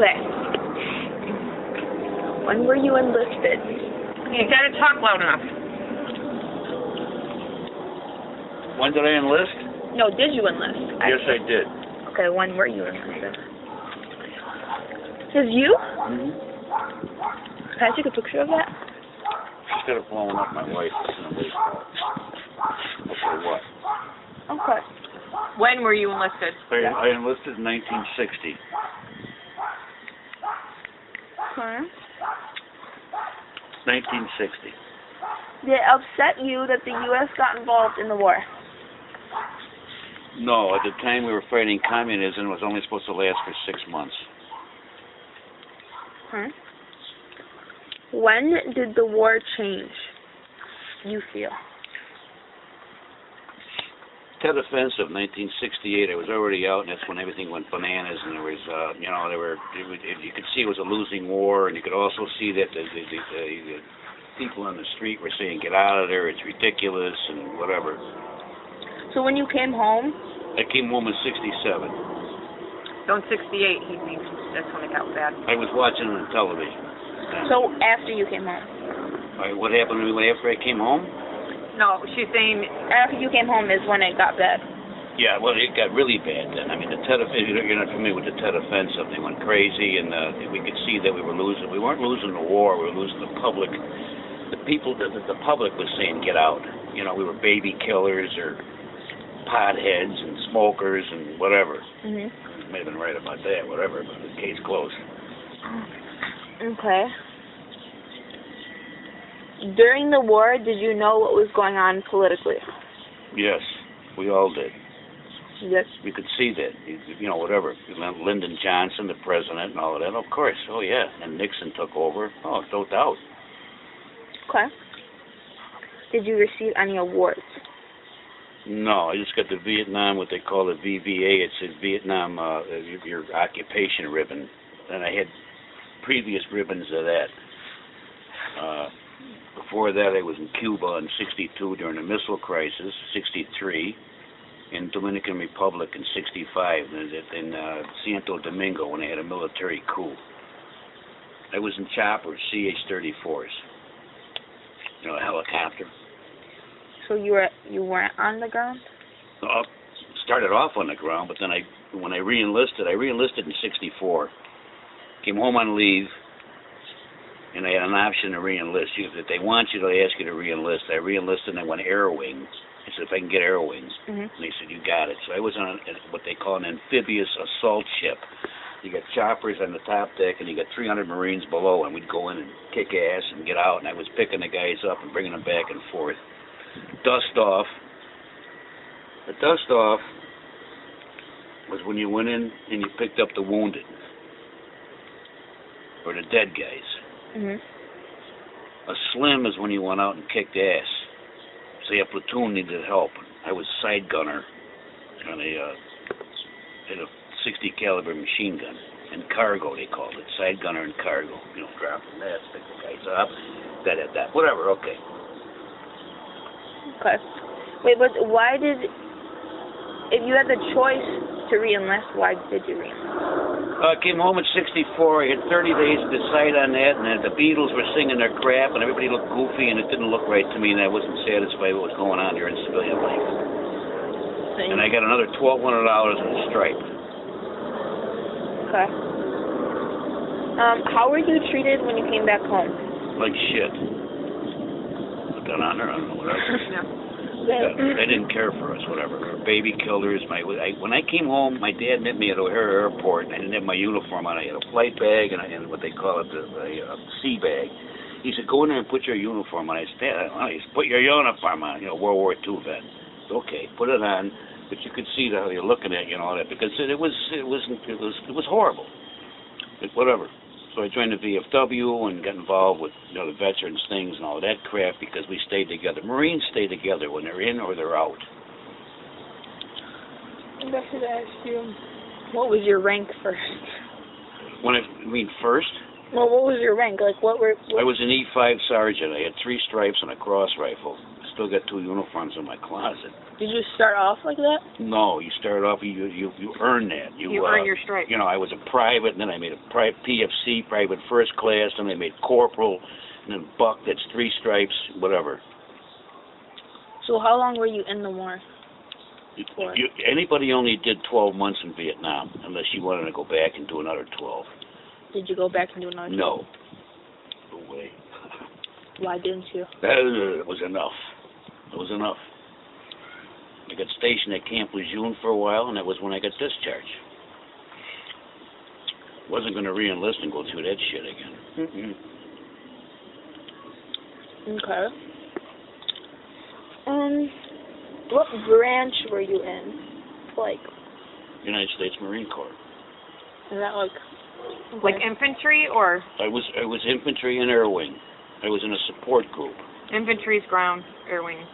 Okay. When were you enlisted? You gotta talk loud enough. When did I enlist? No, did you enlist? Yes, I did. Okay, when were you enlisted? Is you? Mm-hmm. Can I take a picture of that? Just got to blowing up my wife. Okay, what? Okay. When were you enlisted? I enlisted in 1960. Okay. 1960. Did it upset you that the U.S. got involved in the war? No, at the time we were fighting communism, it was only supposed to last for 6 months. Okay. When did the war change, you feel? Tet Offensive, 1968. I was already out, and that's when everything went bananas. And there was, you could see it was a losing war, and you could also see that the people on the street were saying, "Get out of there! It's ridiculous," and whatever. So when you came home? I came home in '67. Don't 68. He means that's when it got bad. I was watching it on television. So after you came home? What happened to me after I came home? No, she's saying after you came home is when it got bad. Yeah, well, it got really bad then. I mean, the Tet Offensive, you're not familiar with the Tet Offensive. They went crazy, and we could see that we were losing. We weren't losing the war. We were losing the public. The people, the public was saying, "Get out." You know, we were baby killers or potheads and smokers and whatever. Mm-hmm. May have been right about that, whatever, but the case closed. Okay. During the war, did you know what was going on politically? Yes, we all did. Yes. We could see that, you know, whatever. Lyndon Johnson, the president, and all of that. Of course, oh yeah. And Nixon took over. Oh, no doubt. Okay. Did you receive any awards? No, I just got the Vietnam, what they call the VVA. It's a Vietnam, your occupation ribbon. And I had previous ribbons of that. Before that, I was in Cuba in '62 during the missile crisis, '63, in Dominican Republic in '65, in Santo Domingo when they had a military coup. I was in choppers, CH-34s, you know, a helicopter. So you weren't on the ground? Started off on the ground, but then when I re-enlisted in '64. Came home on leave, and I had an option to re-enlist. If they want you, they ask you to re-enlist. I re-enlisted, and I went Air Wings. I said, if I can get Air Wings. Mm-hmm. And they said, you got it. So I was on what they call an amphibious assault ship. You got choppers on the top deck, and you got 300 Marines below, and we'd go in and kick ass and get out, and I was picking the guys up and bringing them back and forth. Dust off. The dust off was when you went in and you picked up the wounded. Or the dead guys. Mm-hmm. A slim is when you went out and kicked ass. Say a platoon needed help. I was side gunner on a 60 caliber machine gun. And cargo, they called it. Side gunner and cargo. You know, dropping that, pick the guys up, that. Whatever, okay. Okay. Wait, but why did, if you had the choice to re-enlist, why did you re-enlist? I came home in '64. I had 30 days to decide on that, and the Beatles were singing their crap, and everybody looked goofy, and it didn't look right to me, and I wasn't satisfied with what was going on here in civilian life. And I got another $1,200 in a stripe. Okay. How were you treated when you came back home? Like shit. Put that on there, I don't know, whatever. Yeah. They didn't care for us, whatever. We were baby killers. When I came home, my dad met me at O'Hare Airport, and I didn't have my uniform on. I had a flight bag and what they call it, a sea bag. He said, go in there and put your uniform on. I said, Dad, he said, put your uniform on, you know, World War II vet. Okay, put it on, but you could see how you're looking at, you know, all that, because it was horrible. But whatever. So I joined the VFW and got involved with, you know, the veterans things and all that crap because we stayed together. Marines stay together when they're in or they're out. I should ask you, what was your rank first? When I mean first? Well, what was your rank? Like, what were... I was an E5 sergeant. I had 3 stripes and a cross rifle. still got 2 uniforms in my closet. Did you start off like that? No, you start off, you earn that. You earn your stripe. You know, I was a private, and then I made a PFC, private first class, and I made corporal, and then buck, that's 3 stripes, whatever. So how long were you in the war? Anybody only did 12 months in Vietnam, unless you wanted to go back and do another 12. Did you go back and do another 12? No. No way. Why didn't you? That was enough. It was enough. I got stationed at Camp Lejeune for a while, and that was when I got discharged. Wasn't going to re-enlist and go through that shit again. Okay. What branch were you in? Like, United States Marine Corps. is that like... Like infantry or? I was infantry and air wing. I was in a support group. Infantry's ground, air wing.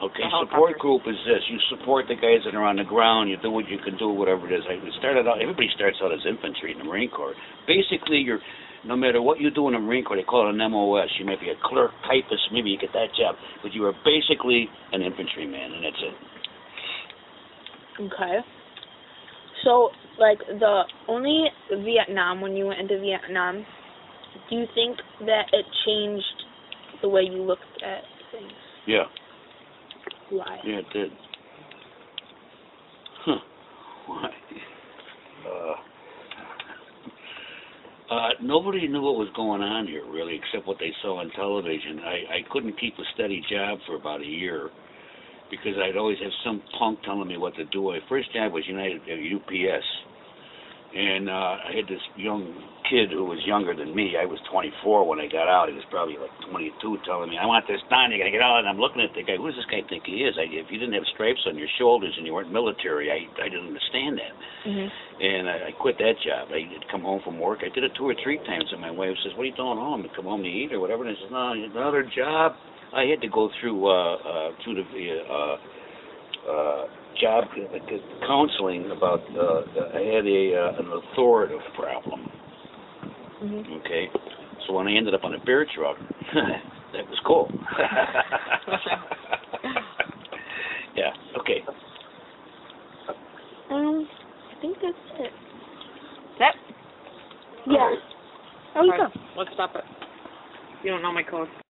Okay, support group is this. You support the guys that are on the ground. You do what you can do, whatever it is. Everybody starts out as infantry in the Marine Corps. Basically, no matter what you do in the Marine Corps, they call it an MOS. You might be a clerk, typist, maybe you get that job. But you are basically an infantryman, and that's it. Okay. So, like, the only Vietnam, when you went into Vietnam, do you think that it changed the way you looked at things? Yeah. Why? Yeah, it did. Huh. Why? Nobody knew what was going on here, really, except what they saw on television. I couldn't keep a steady job for about a year because I'd always have some punk telling me what to do. My first job was UPS. And I had this young kid who was younger than me. I was 24 when I got out. He was probably like 22, telling me, I want this done, you got to get out. And I'm looking at the guy, who does this guy think he is? If you didn't have stripes on your shoulders and you weren't military, I didn't understand that. Mm-hmm. And I quit that job. I'd come home from work. I did it 2 or 3 times, and my wife says, what are you doing home? You come home to eat or whatever? And I says, no, another job. I had to go through the job counseling about I had an authoritative problem. Mm-hmm. Okay, so when I ended up on a beer truck, that was cool. Yeah. Okay. I think that's it. That? Yeah. Oh, you go. Let's stop it. You don't know my code.